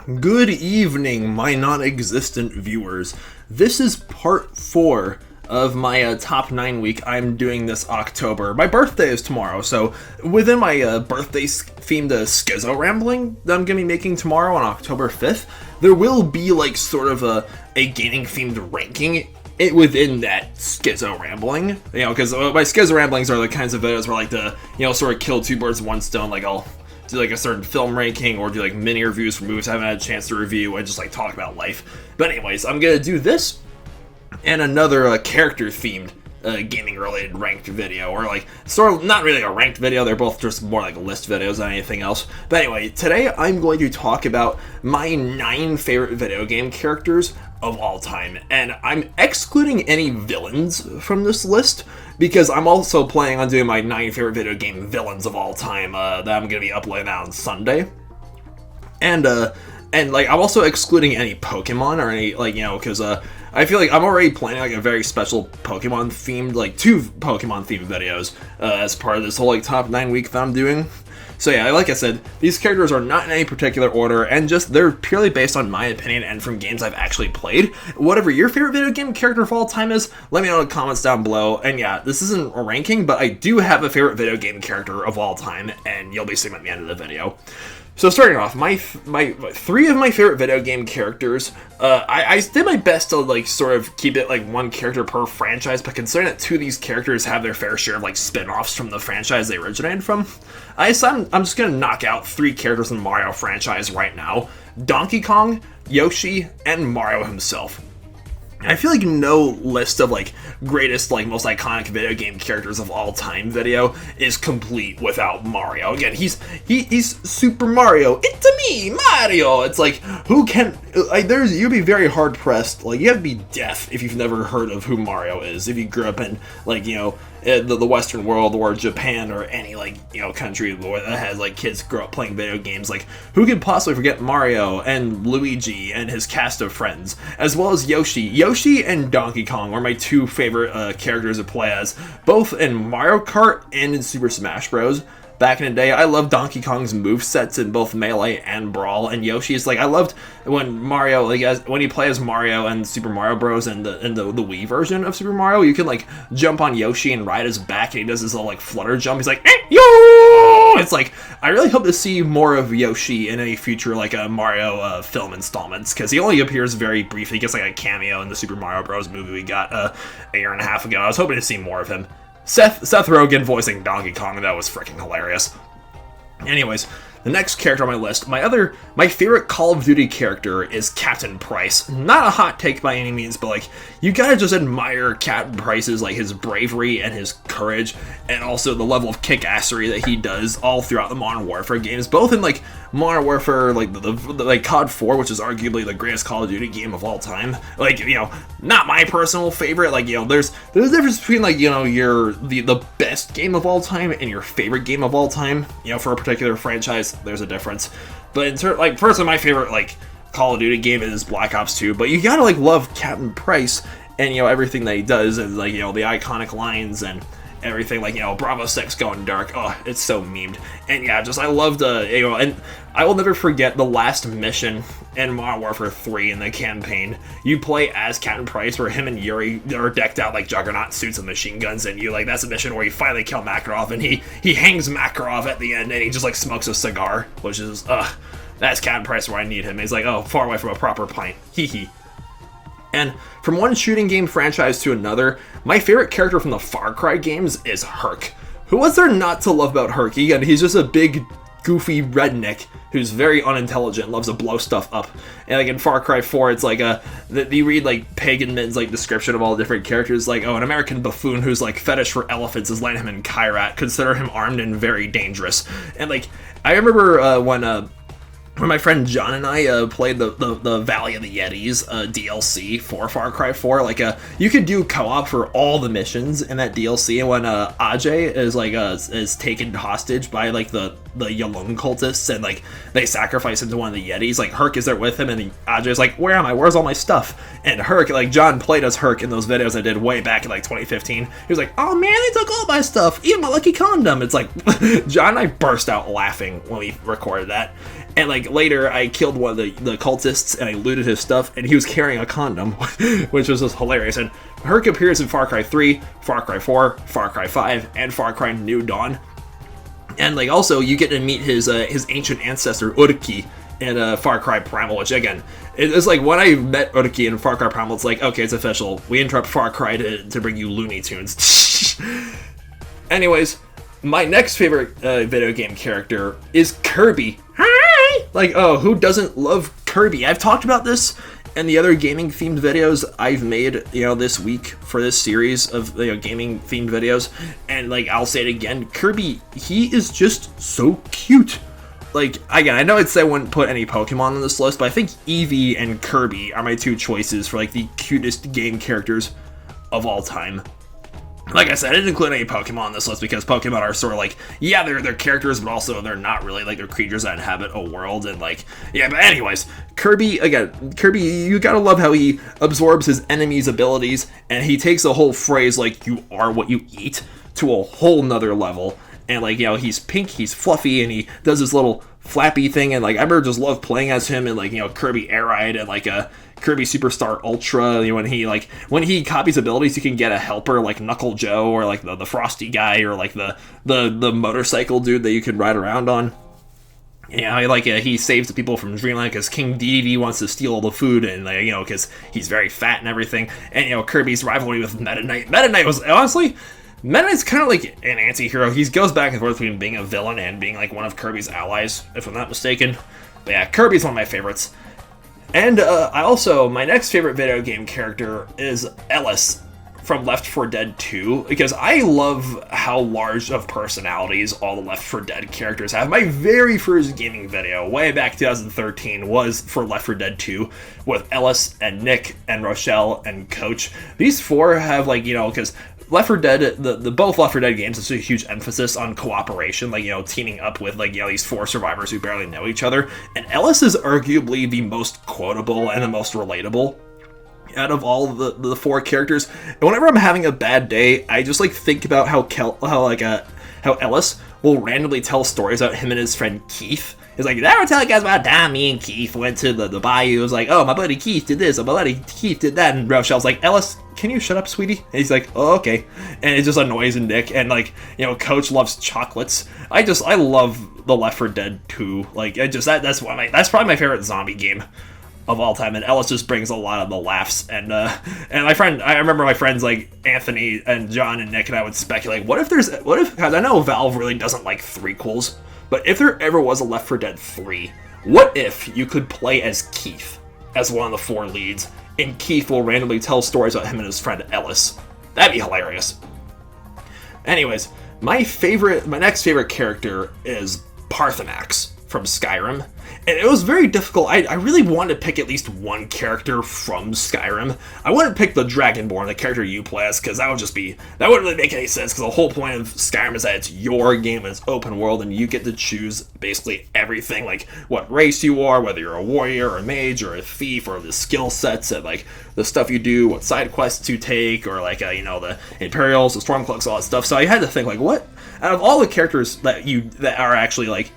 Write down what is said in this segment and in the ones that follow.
Good evening, my non-existent viewers. This is part 4 of my top 9 week I'm doing this October. My birthday is tomorrow, so within my birthday-themed Schizo Rambling that I'm going to be making tomorrow on October 5th, there will be like sort of a gaming-themed ranking within that Schizo Rambling. You know, because my Schizo Ramblings are the kinds of videos where I like to, sort of kill two birds with one stone. Like I'll do like a certain film ranking or do like mini reviews for movies I haven't had a chance to review and just like talk about life. But anyways, I'm gonna do this and another character themed gaming related ranked video, or like sort of not really a ranked video, they're both just more like list videos than anything else. But anyway, today I'm going to talk about my 9 favorite video game characters of all time, and I'm excluding any villains from this list because I'm also planning on doing my 9 favorite video game villains of all time that I'm going to be uploading on Sunday. And like I'm also excluding any Pokemon or any because I feel like I'm already planning like a very special Pokemon themed, like 2 Pokemon themed videos as part of this whole like top 9 week that I'm doing. So yeah, like I said, these characters are not in any particular order, and just they're purely based on my opinion and from games I've actually played. Whatever your favorite video game character of all time is, let me know in the comments down below. And yeah, this isn't a ranking, but I do have a favorite video game character of all time, and you'll be seeing them at the end of the video. So starting off, my 3 of my favorite video game characters, I did my best to like sort of keep it like 1 character per franchise, but considering that 2 of these characters have their fair share of like spin-offs from the franchise they originated from, I'm just gonna knock out 3 characters in the Mario franchise right now: Donkey Kong, Yoshi, and Mario himself. I feel like no list of like greatest, like most iconic video game characters of all time video is complete without Mario. Again, he's Super Mario. It's me, Mario. It's like, who can like you'd be very hard pressed. Like you have to be deaf if you've never heard of who Mario is. If you grew up in like the Western world or Japan or any country that has like kids grow up playing video games, like who could possibly forget Mario and Luigi and his cast of friends, as well as Yoshi. Yoshi and Donkey Kong are my 2 favorite characters to play as, both in Mario Kart and in Super Smash Bros. Back in the day, I loved Donkey Kong's movesets in both Melee and Brawl, and Yoshi's I loved when Mario, when you play as Mario and Super Mario Bros. and the Wii version of Super Mario, you can jump on Yoshi and ride his back, and he does this little flutter jump. He's like, yo! It's I really hope to see more of Yoshi in any future Mario film installments, because he only appears very briefly. He gets a cameo in the Super Mario Bros. Movie we got a year and a half ago. I was hoping to see more of him. Seth Rogen voicing Donkey Kong, that was freaking hilarious. Anyways, the next character on my list, my favorite Call of Duty character is Captain Price. Not a hot take by any means, but you gotta just admire Captain Price's his bravery and his courage, and also the level of kick-assery that he does all throughout the Modern Warfare games, both in Modern Warfare, the COD 4, which is arguably the greatest Call of Duty game of all time. Not my personal favorite. There's a difference between the best game of all time and your favorite game of all time. For a particular franchise, there's a difference. But in personally, my favorite Call of Duty game is Black Ops 2. But you gotta love Captain Price and everything that he does, and the iconic lines and everything, Bravo 6 going dark. Oh, it's so memed. And yeah, I loved and I will never forget the last mission in Modern Warfare 3 in the campaign. You play as Captain Price, where him and Yuri are decked out like Juggernaut suits and machine guns, and that's a mission where you finally kill Makarov, and he hangs Makarov at the end, and he just smokes a cigar, which is that's Captain Price where I need him. He's far away from a proper pint. Hee hee. And from one shooting game franchise to another, my favorite character from the Far Cry games is Hurk. Who was there not to love about Hurk? Again, he's just a big, goofy redneck who's very unintelligent and loves to blow stuff up. And in Far Cry 4, it's you read Pagan Min's description of all the different characters, an American buffoon who's fetish for elephants is letting him in Kyrat, consider him armed and very dangerous. And I remember when my friend John and I played the Valley of the Yetis DLC for Far Cry 4, you could do co-op for all the missions in that DLC, and when Ajay is taken hostage by the Yalung cultists, and they sacrifice him to one of the Yetis, Hurk is there with him, and Ajay's where am I? Where's all my stuff? And Hurk, John played as Hurk in those videos I did way back in 2015. He was oh man, they took all my stuff, even my lucky condom. It's John and I burst out laughing when we recorded that. And like later, I killed one of the cultists and I looted his stuff, and he was carrying a condom, which was just hilarious. And Herc appears in Far Cry 3, Far Cry 4, Far Cry 5, and Far Cry New Dawn. And like also, you get to meet his ancient ancestor Urki in Far Cry Primal, which again, it's like when I met Urki in Far Cry Primal, it's like, okay, it's official. We interrupt Far Cry to bring you Looney Tunes. Anyways, my next favorite video game character is Kirby. Hi! Like, oh, who doesn't love Kirby? I've talked about this in the other gaming-themed videos I've made, this week for this series of gaming-themed videos. And, like, I'll say it again, Kirby, he is just so cute. Like, again, I know I wouldn't put any Pokemon on this list, but I think Eevee and Kirby are my two choices for, like, the cutest game characters of all time. Like I said, I didn't include any Pokemon on this list because Pokemon are sort of like, yeah, they're characters, but also they're not really, like, they're creatures that inhabit a world, and like, yeah, but anyways, Kirby, you gotta love how he absorbs his enemies' abilities, and he takes a whole phrase like, you are what you eat, to a whole nother level. And like, he's pink, he's fluffy, and he does this little flappy thing, and like, I remember just love playing as him in like, Kirby Air Ride and like a Kirby Superstar Ultra. When he copies abilities, you can get a helper like Knuckle Joe, or like the Frosty guy, or like the motorcycle dude that you could ride around on. He saves the people from Dreamland because King Dedede wants to steal all the food, and because he's very fat and everything. And Kirby's rivalry with Meta Knight. Meta Knight was honestly. Meta Knight's kind of like an anti-hero. He goes back and forth between being a villain and being like one of Kirby's allies, if I'm not mistaken. But yeah, Kirby's one of my favorites. And my next favorite video game character is Ellis from Left 4 Dead 2, because I love how large of personalities all the Left 4 Dead characters have. My very first gaming video, way back 2013, was for Left 4 Dead 2, with Ellis and Nick and Rochelle and Coach. These four have because Left 4 Dead, the both Left 4 Dead games, it's a huge emphasis on cooperation, teaming up with, these four survivors who barely know each other, and Ellis is arguably the most quotable and the most relatable out of all the four characters. And whenever I'm having a bad day, I just, think about how Ellis will randomly tell stories about him and his friend Keith. He's like, did I ever tell you guys about time me and Keith went to the bayou? It was like, oh, my buddy Keith did this, my buddy Keith did that. And Rochelle's like, Ellis, can you shut up, sweetie? And he's like, oh, okay. And it just annoys Nick. And Coach loves chocolates. I love the Left 4 Dead 2. That's probably my favorite zombie game of all time, and Ellis just brings a lot of the laughs. And I remember my friends like Anthony and John and Nick and I would speculate, what if because I know Valve really doesn't like threequels, but if there ever was a Left 4 Dead 3, what if you could play as Keith as one of the four leads, and Keith will randomly tell stories about him and his friend Ellis? That'd be hilarious. Anyways, my next favorite character is Paarthurnax from Skyrim. And it was very difficult. I really wanted to pick at least one character from Skyrim. I wouldn't pick the Dragonborn, the character you play as, because that wouldn't really make any sense, because the whole point of Skyrim is that it's your game, and it's open world, and you get to choose basically everything, like what race you are, whether you're a warrior, or a mage, or a thief, or the skill sets, and the stuff you do, what side quests you take, or the Imperials, the Stormcloaks, all that stuff. So I had to think, what out of all the characters that are actually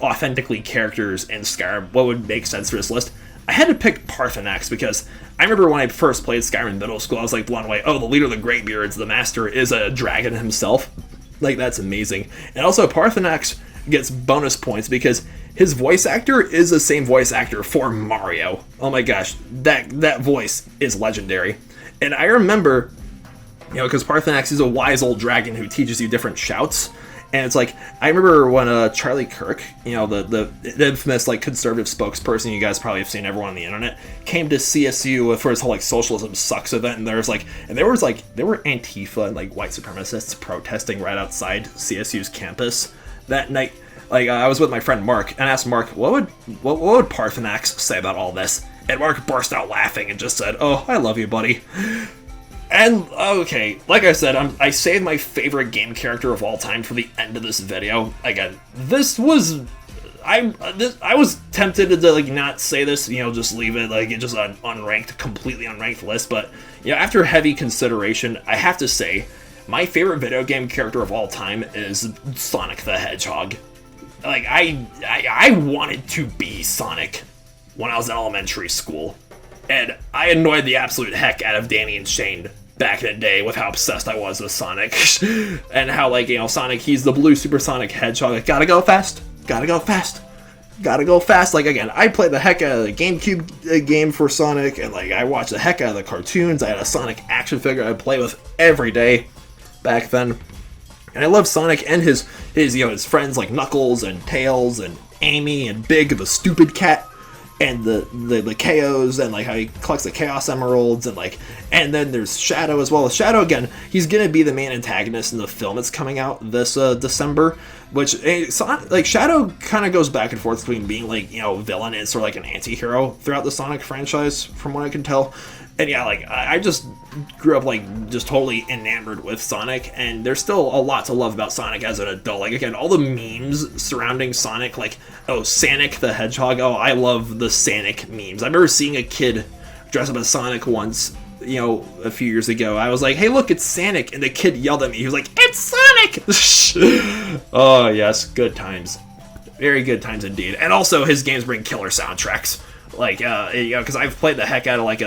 authentically characters in Skyrim, what would make sense for this list? I had to pick Paarthurnax because I remember when I first played Skyrim in middle school, I was blown away. Oh, the leader of the Greybeards, the master, is a dragon himself. That's amazing. And also, Paarthurnax gets bonus points because his voice actor is the same voice actor for Mario. Oh my gosh, that voice is legendary. And I remember, because Paarthurnax is a wise old dragon who teaches you different shouts. And it's I remember when Charlie Kirk, the infamous conservative spokesperson you guys probably have seen everyone on the internet, came to CSU for his whole socialism sucks event, and there were Antifa and white supremacists protesting right outside CSU's campus that night. I was with my friend Mark and asked Mark, what would Paarthurnax say about all this? And Mark burst out laughing and just said, "Oh, I love you, buddy." And, okay, like I said, I saved my favorite game character of all time for the end of this video. Again, I was tempted to, not say this, just leave it, it's just an completely unranked list, but, after heavy consideration, I have to say, my favorite video game character of all time is Sonic the Hedgehog. like I wanted to be Sonic when I was in elementary school, and I annoyed the absolute heck out of Danny and Shane back in the day with how obsessed I was with Sonic, and how, like, you know, Sonic, he's the blue supersonic hedgehog. Like, gotta go fast, gotta go fast, gotta go fast. Like, again, I played the heck out of the GameCube game for Sonic, and like I watched the heck out of the cartoons. I had a Sonic action figure I'd play with every day back then. And I love Sonic and his you know, his friends like Knuckles and Tails and Amy and Big the stupid cat, and the KOs, and like how he collects the Chaos Emeralds, and then there's Shadow as well. Shadow, again, he's gonna be the main antagonist in the film that's coming out this December, which like Shadow kind of goes back and forth between being, like, you know, villain and sort of like an anti-hero throughout the Sonic franchise, from what I can tell. And yeah, like, I just grew up, like, just totally enamored with Sonic, and there's still a lot to love about Sonic as an adult. Like, again, all the memes surrounding Sonic, like, oh, Sonic the Hedgehog, oh, I love the Sonic memes. I remember seeing a kid dress up as Sonic once, you know, a few years ago. I was like, hey, look, it's Sonic, and the kid yelled at me. He was like, it's Sonic! Oh, yes, good times. Very good times indeed. And also, his games bring killer soundtracks. Like, you know, because I've played the heck out of, like,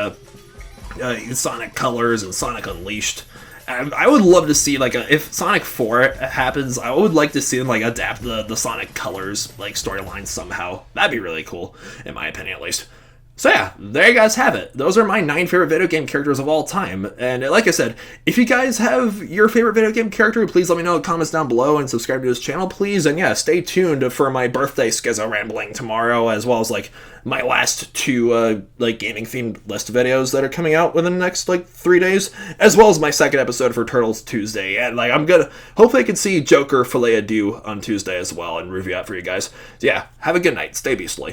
Sonic Colors and Sonic Unleashed. I would love to see, like, if Sonic 4 happens, I would like to see them, like, adapt the Sonic Colors, like, storyline somehow. That'd be really cool, in my opinion, at least. So yeah, there you guys have it. Those are my 9 favorite video game characters of all time. And like I said, if you guys have your favorite video game character, please let me know in the comments down below, and subscribe to this channel, please. And yeah, stay tuned for my birthday Schizo rambling tomorrow, as well as, like, my last 2 like, gaming themed list videos that are coming out within the next, like, 3 days, as well as my second episode for Turtles Tuesday. And like, hopefully I can see Joker Filet Adieu on Tuesday as well and review that for you guys. So yeah, have a good night. Stay beastly.